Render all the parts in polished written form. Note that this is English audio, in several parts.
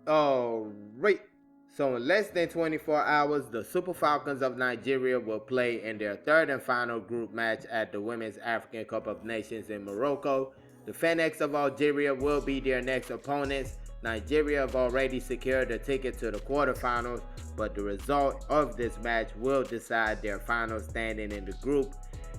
Alright, so in less than 24 hours, the Super Falcons of Nigeria will play in their third and final group match at the Women's African Cup of Nations in Morocco. The Phoenix of Algeria will be their next opponents. Nigeria have already secured a ticket to the quarterfinals, but the result of this match will decide their final standing in the group.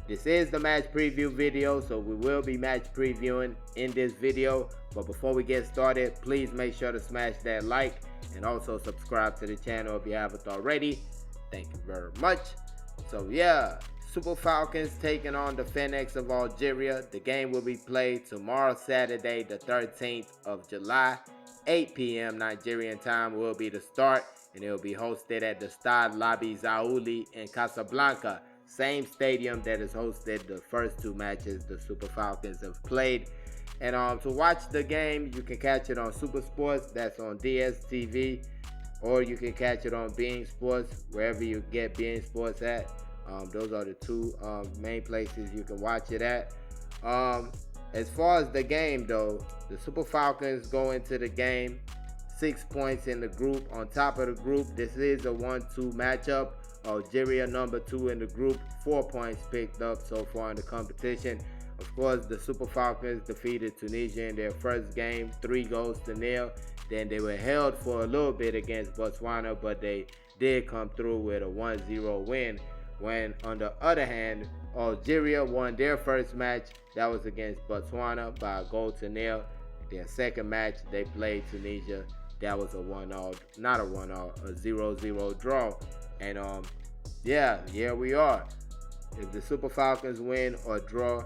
This is the match preview video, so we will be match previewing in this video. But before we get started, please make sure to smash that like and also subscribe to the channel if you haven't already. Thank you very much. So yeah, Super Falcons taking on the Phoenix of Algeria. The game will be played tomorrow, Saturday, the 13th of July. 8 p.m. Nigerian time will be the start, and it will be hosted at the Stade Labi Zaouli in Casablanca. Same stadium that has hosted the first two matches the Super Falcons have played. And to watch the game, you can catch it on Super Sports, that's on DSTV, or you can catch it on Being Sports, wherever you get Being Sports at. Those are the two main places you can watch it at. As far as the game though, the Super Falcons go into the game 6 points in the group, on top of the group. This is a 1-2 matchup. Algeria number 2 in the group, 4 points picked up so far in the competition. Of course, the Super Falcons defeated Tunisia in their first game, 3-0. Then they were held for a little bit against Botswana, but they did come through with a 1-0 win. When, on the other hand, Algeria won their first match. That was against Botswana by a 1-0. Their second match, they played Tunisia. That was a 1-0, not a 1-0, a 0-0 draw. And yeah, here we are. If the Super Falcons win or draw,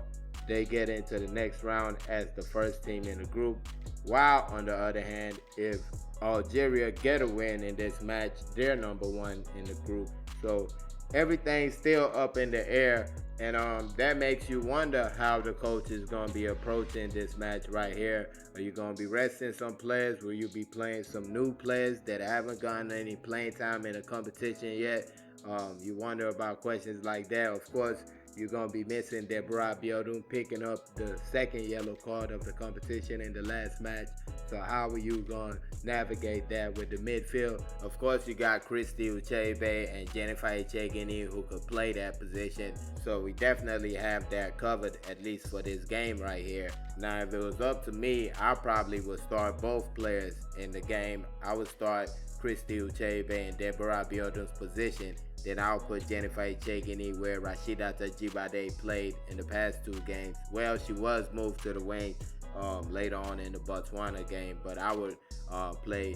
they get into the next round as the first team in the group. While on the other hand, if Algeria get a win in this match, they're number 1 in the group. So everything's still up in the air, and that makes you wonder how the coach is going to be approaching this match right here. Are you going to be resting some players? Will you be playing some new players that haven't gotten any playing time in the competition yet? You wonder about questions like that. Of course, you're going to be missing Deborah Biodun picking up the second yellow card of the competition in the last match. So how are you going to navigate that with the midfield? Of course, you got Christy Uchebe and Jennifer Echegini who could play that position. So we definitely have that covered, at least for this game right here. Now, if it was up to me, I probably would start both players in the game. I would start Christy Uchebe and Deborah Biodun's position. Then I'll put Jennifer Echegini where Rashida Tajibade played in the past 2 games. Well, she was moved to the wing later on in the Botswana game, but I would play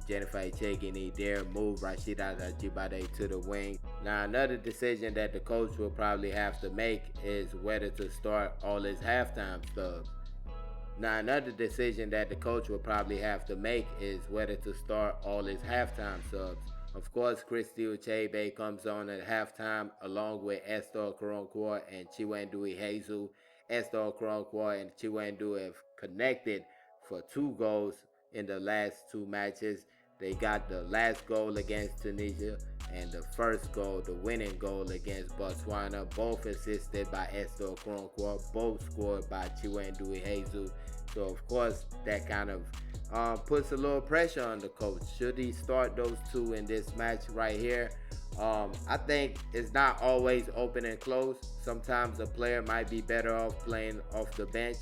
Jennifer Echegini there, move Rashida Tajibade to the wing. Now, another decision that the coach will probably have to make is whether to start all his halftime subs. Now, another decision that the coach will probably have to make is whether to start all his halftime subs. Of course, Christy Uchebe comes on at halftime along with Esther Okoronkwo and Chiwendu Ihezu. Esther Okoronkwo and Chiwendu have connected for 2 goals in the last 2 matches. They got the last goal against Tunisia and the first goal, the winning goal against Botswana, both assisted by Esther Okoronkwo, both scored by Chiwendu Ihezu. So of course that kind of puts a little pressure on the coach. Should he start those 2 in this match right here? I think it's not always open and close. Sometimes a player might be better off playing off the bench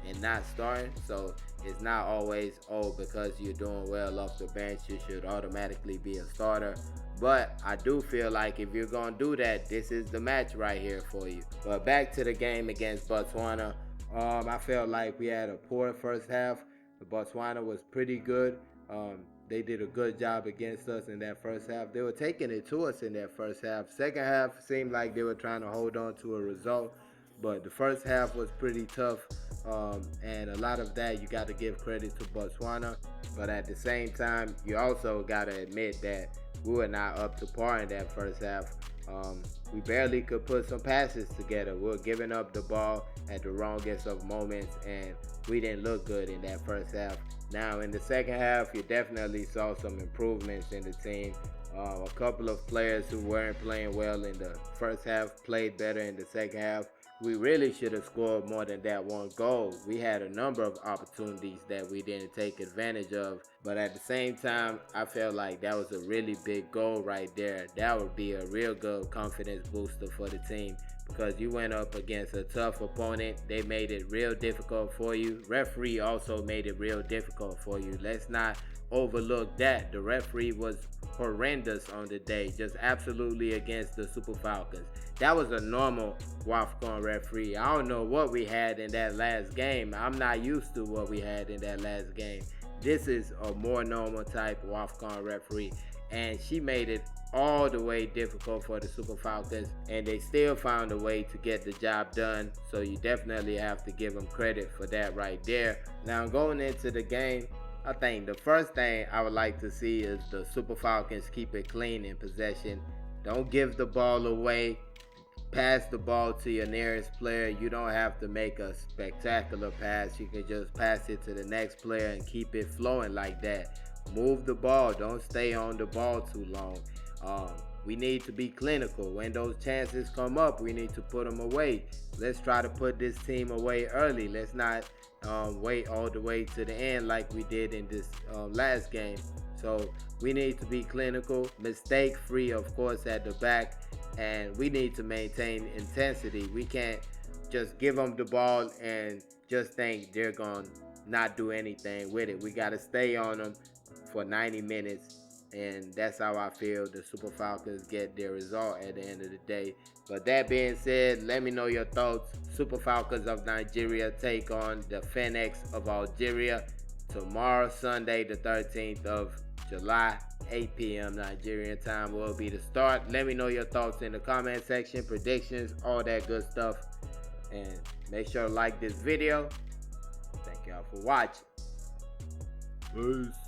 and not starting. So it's not always, because you're doing well off the bench, you should automatically be a starter. But I do feel like if you're going to do that, this is the match right here for you. But back to the game against Botswana. I felt like we had a poor first half. The Botswana was pretty good. They did a good job against us in that first half. They were taking it to us in that first half. Second half seemed like they were trying to hold on to a result. But the first half was pretty tough. And a lot of that you got to give credit to Botswana. But at the same time, you also got to admit that we were not up to par in that first half. We barely could put some passes together. We were giving up the ball at the wrongest of moments, and we didn't look good in that first half. Now, in the second half, you definitely saw some improvements in the team. A couple of players who weren't playing well in the first half played better in the second half. We really should have scored more than that one goal. We had a number of opportunities that we didn't take advantage of, but at the same time, I felt like that was a really big goal right there. That would be a real good confidence booster for the team, because you went up against a tough opponent. They made it real difficult for you. Referee also made it real difficult for you. Let's not overlook that. The referee was horrendous on the day, just absolutely against the Super Falcons. That was a normal WAFCON referee. I don't know what we had in that last game. I'm not used to what we had in that last game. This is a more normal type WAFCON referee, and she made it all the way difficult for the Super Falcons, and they still found a way to get the job done. So you definitely have to give them credit for that right there. Now going into the game, I think the first thing I would like to see is the Super Falcons keep it clean in possession. Don't give the ball away. Pass the ball to your nearest player. You don't have to make a spectacular pass. You can just pass it to the next player and keep it flowing like that. Move the ball. Don't stay on the ball too long. We need to be clinical. When those chances come up, we need to put them away. Let's try to put this team away early. Let's not wait all the way to the end like we did in this last game. So we need to be clinical, mistake free, of course, at the back, and we need to maintain intensity. We can't just give them the ball and just think they're going to not do anything with it. We got to stay on them for 90 minutes. And that's how I feel the Super Falcons get their result at the end of the day. But that being said, let me know your thoughts. Super Falcons of Nigeria take on the Phoenix of Algeria tomorrow, Sunday, the 13th of July, 8 p.m. Nigerian time will be the start. Let me know your thoughts in the comment section, predictions, all that good stuff. And make sure to like this video. Thank y'all for watching. Peace.